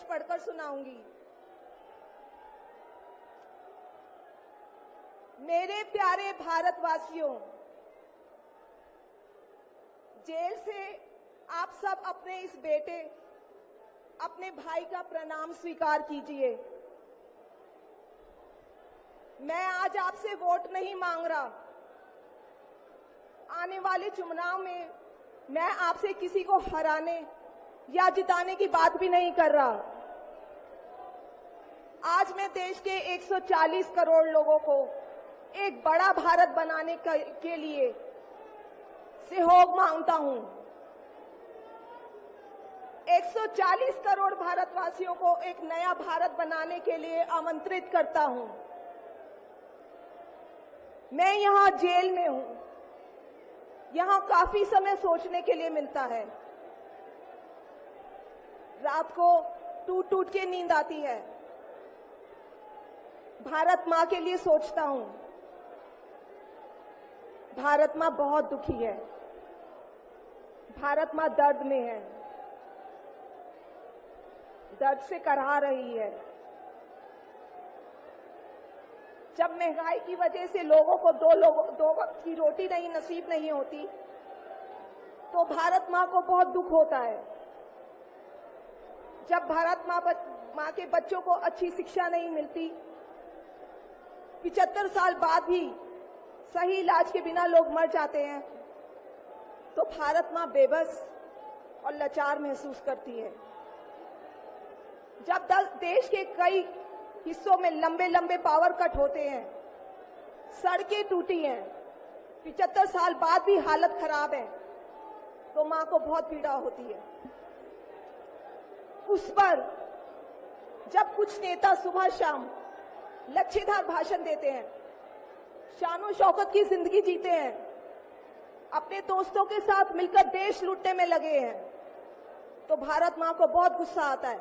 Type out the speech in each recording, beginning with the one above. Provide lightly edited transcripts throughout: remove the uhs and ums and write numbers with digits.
पढ़कर सुनाऊंगी। मेरे प्यारे भारतवासियों, जेल से आप सब अपने इस बेटे, अपने भाई का प्रणाम स्वीकार कीजिए। मैं आज आपसे वोट नहीं मांग रहा। आने वाले चुनाव में मैं आपसे किसी को हराने या जिताने की बात भी नहीं कर रहा। आज मैं देश के 140 करोड़ लोगों को एक बड़ा भारत बनाने के लिए सहयोग मांगता हूं। 140 करोड़ भारतवासियों को एक नया भारत बनाने के लिए आमंत्रित करता हूं। मैं यहां जेल में हूं। यहां काफी समय सोचने के लिए मिलता है। रात को टूट टूट के नींद आती है। भारत मां के लिए सोचता हूं। भारत मां बहुत दुखी है। भारत मां दर्द में है, दर्द से कराह रही है। जब महंगाई की वजह से लोगों को दो वक्त की रोटी नसीब नहीं होती, तो भारत मां को बहुत दुख होता है। जब भारत मां के बच्चों को अच्छी शिक्षा नहीं मिलती, 75 साल बाद भी सही इलाज के बिना लोग मर जाते हैं, तो भारत मां बेबस और लाचार महसूस करती है। जब देश के कई हिस्सों में लंबे लंबे पावर कट होते हैं, सड़कें टूटी हैं, 75 साल बाद भी हालत खराब है, तो मां को बहुत पीड़ा होती है। उस पर जब कुछ नेता सुबह शाम लच्छेदार भाषण देते हैं, शानो शौकत की जिंदगी जीते हैं, अपने दोस्तों के साथ मिलकर देश लूटने में लगे हैं, तो भारत मां को बहुत गुस्सा आता है।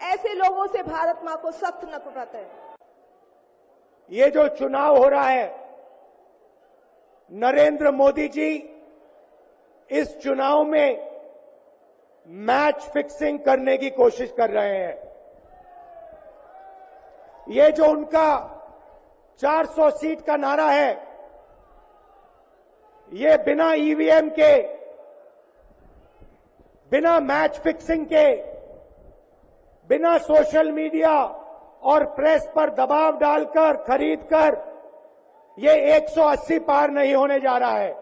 ऐसे लोगों से भारत मां को सख्त नफरत है। ये जो चुनाव हो रहा है, नरेंद्र मोदी जी इस चुनाव में मैच फिक्सिंग करने की कोशिश कर रहे हैं। ये जो उनका 400 सीट का नारा है, ये बिना ईवीएम के, बिना मैच फिक्सिंग के, बिना सोशल मीडिया और प्रेस पर दबाव डालकर खरीदकर ये 180 पार नहीं होने जा रहा है,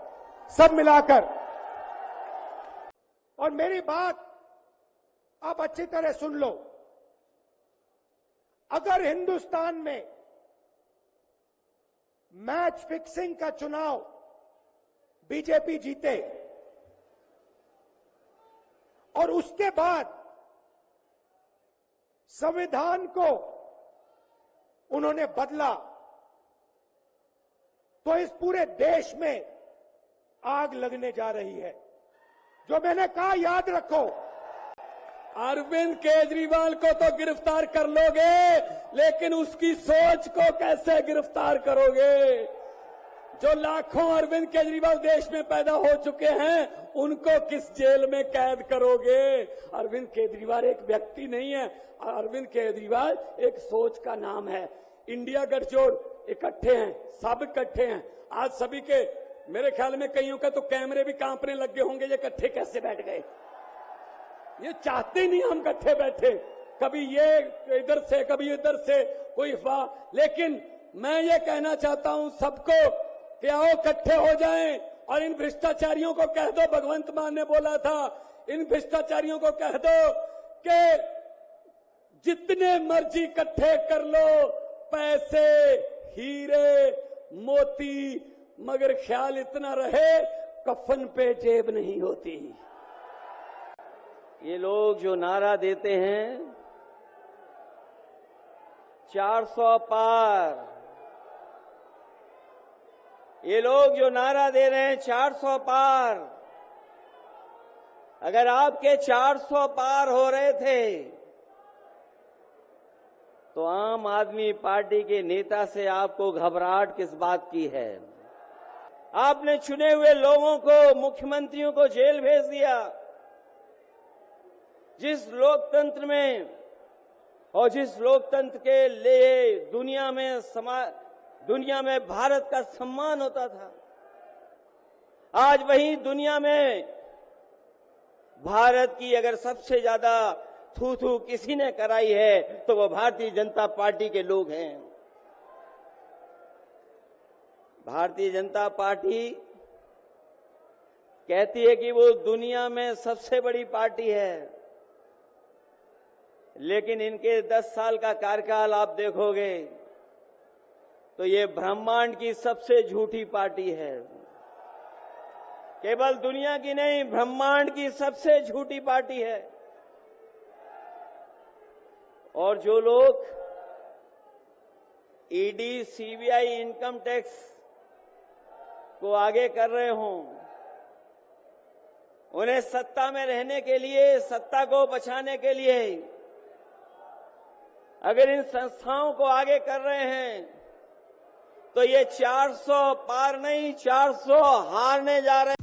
सब मिलाकर। और मेरी बात आप अच्छी तरह सुन लो। अगर हिंदुस्तान में मैच फिक्सिंग का चुनाव बीजेपी जीते और उसके बाद संविधान को उन्होंने बदला, तो इस पूरे देश में आग लगने जा रही है। जो मैंने कहा याद रखो, अरविंद केजरीवाल को तो गिरफ्तार कर लोगे, लेकिन उसकी सोच को कैसे गिरफ्तार करोगे? जो लाखों अरविंद केजरीवाल देश में पैदा हो चुके हैं, उनको किस जेल में कैद करोगे? अरविंद केजरीवाल एक व्यक्ति नहीं है, अरविंद केजरीवाल एक सोच का नाम है। इंडिया गठजोड़ इकट्ठे हैं, सब इकट्ठे हैं। आज सभी के, मेरे ख्याल में कईयों का तो कैमरे भी कांपने लग गए होंगे, ये इकट्ठे कैसे बैठ गए? ये चाहते नहीं हम इकट्ठे बैठे, कभी ये इधर से कभी इधर से, कोई अफवाह। लेकिन मैं ये कहना चाहता हूं सबको कि आओ इकट्ठे हो जाएं और इन भ्रष्टाचारियों को कह दो, भगवंत मान ने बोला था, इन भ्रष्टाचारियों को कह दो कि जितने मर्जी इकट्ठे कर लो पैसे, हीरे, मोती, मगर ख्याल इतना रहे कफन पे जेब नहीं होती। ये लोग जो नारा देते हैं 400 पार, ये लोग जो नारा दे रहे हैं 400 पार, अगर आपके 400 पार हो रहे थे तो आम आदमी पार्टी के नेता से आपको घबराहट किस बात की है? आपने चुने हुए लोगों को, मुख्यमंत्रियों को जेल भेज दिया। जिस लोकतंत्र में और जिस लोकतंत्र के लिए दुनिया में भारत का सम्मान होता था, आज वही दुनिया में भारत की अगर सबसे ज्यादा थू किसी ने कराई है तो वो भारतीय जनता पार्टी के लोग हैं। भारतीय जनता पार्टी कहती है कि वो दुनिया में सबसे बड़ी पार्टी है, लेकिन इनके 10 साल का कार्यकाल आप देखोगे तो ये ब्रह्मांड की सबसे झूठी पार्टी है। केवल दुनिया की नहीं, ब्रह्मांड की सबसे झूठी पार्टी है। और जो लोग ईडी, सीबीआई, इनकम टैक्स को आगे कर रहे हों, उन्हें सत्ता में रहने के लिए, सत्ता को बचाने के लिए अगर इन संस्थाओं को आगे कर रहे हैं तो ये 400 पार नहीं, 400 हारने जा रहे हैं।